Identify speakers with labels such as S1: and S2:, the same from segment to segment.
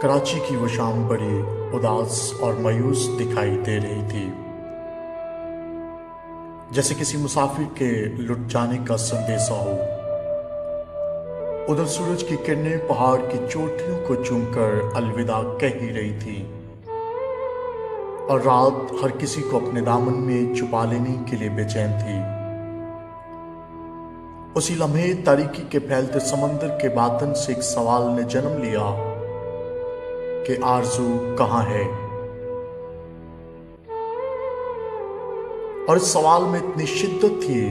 S1: کراچی کی وہ شام بڑی اداس اور مایوس دکھائی دے رہی تھی، جیسے کسی مسافر کے لٹ جانے کا سندیسہ ہو۔ ادھر سورج کی کرنیں پہاڑ کی چوٹیوں کو چوم کر الوداع کہہ ہی رہی تھی، اور رات ہر کسی کو اپنے دامن میں چھپا لینے کے لیے بے چین تھی۔ اسی لمحے تاریکی کے پھیلتے سمندر کے باطن سے ایک سوال نے جنم لیا کہ آرزو کہاں ہے؟ اور اس سوال میں اتنی شدت تھی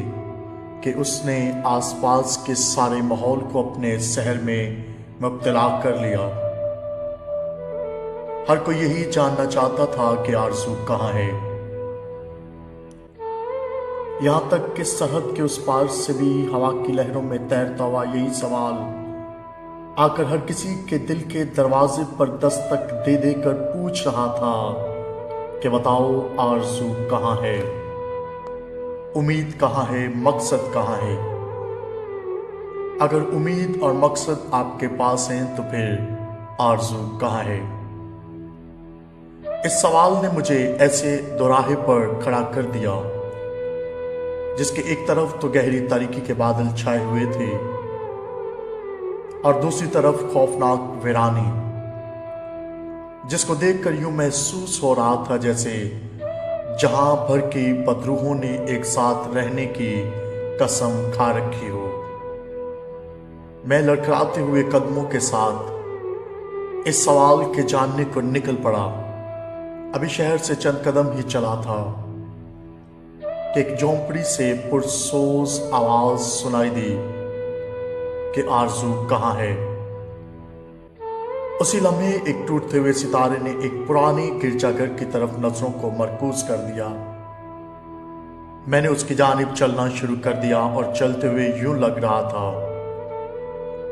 S1: کہ اس نے آس پاس کے سارے ماحول کو اپنے سحر میں مبتلا کر لیا۔ ہر کوئی یہی جاننا چاہتا تھا کہ آرزو کہاں ہے، یہاں تک کہ سرحد کے اس پار سے بھی ہوا کی لہروں میں تیرتا ہوا یہی سوال آ کر ہر کسی کے دل کے دروازے پر دستک دے دے کر پوچھ رہا تھا کہ بتاؤ آرزو کہاں ہے، امید کہاں ہے، مقصد کہاں ہے؟ اگر امید اور مقصد آپ کے پاس ہیں تو پھر آرزو کہاں ہے؟ اس سوال نے مجھے ایسے دوراہے پر کھڑا کر دیا جس کے ایک طرف تو گہری تاریکی کے بادل چھائے ہوئے تھے اور دوسری طرف خوفناک ویرانی، جس کو دیکھ کر یوں محسوس ہو رہا تھا جیسے جہاں بھر کی بدروحوں نے ایک ساتھ رہنے کی قسم کھا رکھی ہو۔ میں لڑکھڑاتے ہوئے قدموں کے ساتھ اس سوال کے جاننے کو نکل پڑا۔ ابھی شہر سے چند قدم ہی چلا تھا کہ ایک جھونپڑی سے پرسوز آواز سنائی دی کہ آرزو کہاں ہے؟ اسی لمحے ایک ٹوٹتے ہوئے ستارے نے ایک پرانے گرجا گھر کی طرف نظروں کو مرکوز کر دیا۔ میں نے اس کی جانب چلنا شروع کر دیا اور چلتے ہوئے یوں لگ رہا تھا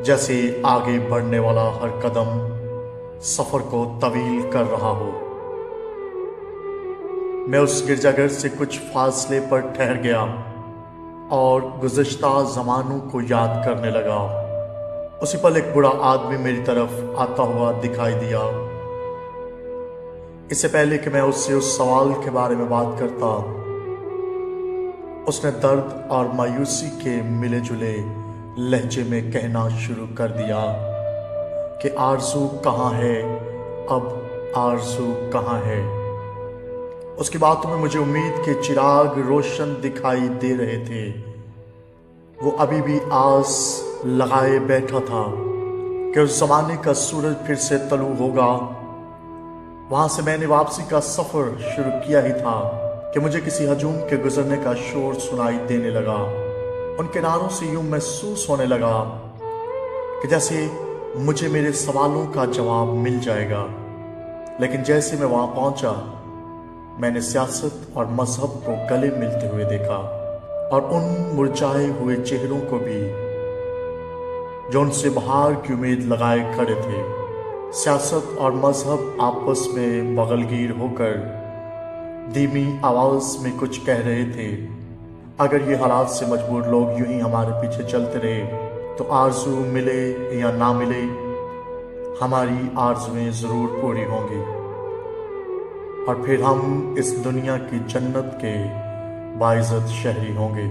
S1: جیسے آگے بڑھنے والا ہر قدم سفر کو طویل کر رہا ہو۔ میں اس گرجا گھر سے کچھ فاصلے پر ٹھہر گیا اور گزشتہ زمانوں کو یاد کرنے لگا۔ اسی پل ایک بوڑھا آدمی میری طرف آتا ہوا دکھائی دیا۔ اس سے پہلے کہ میں اس سے اس سوال کے بارے میں بات کرتا، اس نے درد اور مایوسی کے ملے جلے لہجے میں کہنا شروع کر دیا کہ آرزو کہاں ہے، اب آرزو کہاں ہے؟ اس کی باتوں میں مجھے امید کے چراغ روشن دکھائی دے رہے تھے۔ وہ ابھی بھی آس لگائے بیٹھا تھا کہ اس زمانے کا سورج پھر سے طلوع ہوگا۔ وہاں سے میں نے واپسی کا سفر شروع کیا ہی تھا کہ مجھے کسی ہجوم کے گزرنے کا شور سنائی دینے لگا۔ ان کے نعروں سے یوں محسوس ہونے لگا کہ جیسے مجھے میرے سوالوں کا جواب مل جائے گا۔ لیکن جیسے میں وہاں پہنچا، میں نے سیاست اور مذہب کو گلے ملتے ہوئے دیکھا، اور ان مرجھائے ہوئے چہروں کو بھی جو ان سے بہار کی امید لگائے کھڑے تھے۔ سیاست اور مذہب آپس میں بغل گیر ہو کر دھیمی آواز میں کچھ کہہ رہے تھے۔ اگر یہ حالات سے مجبور لوگ یوں ہی ہمارے پیچھے چلتے رہے تو آرزو ملے یا نہ ملے، ہماری آرزویں ضرور پوری ہوں گی، اور پھر ہم اس دنیا کی جنت کے باعزت شہری ہوں گے۔